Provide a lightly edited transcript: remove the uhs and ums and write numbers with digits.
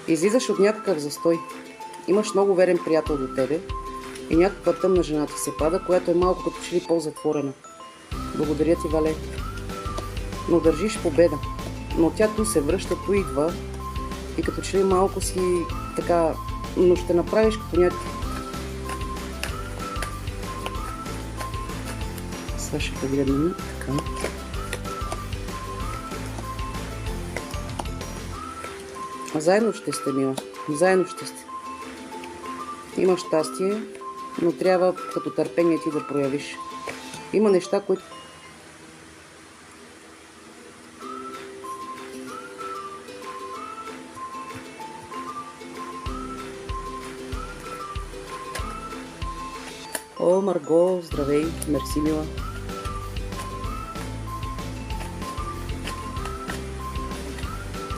Излизаш от някакъв застой. Имаш много верен приятел до тебе и някаква тъмна жена ти се пада, която е малко като че ли по-затворена. Благодаря ти, Вале. Но държиш победа. Но тя ту се връща, ту идва и като че ли малко си така, но ще направиш като някакви. Сега ще погледнем така. Заедно ще сте, мила. Заедно ще сте. Имаш щастие, но трябва като търпение ти да проявиш. Има неща, които... О, Марго, здравей, мерси, мила.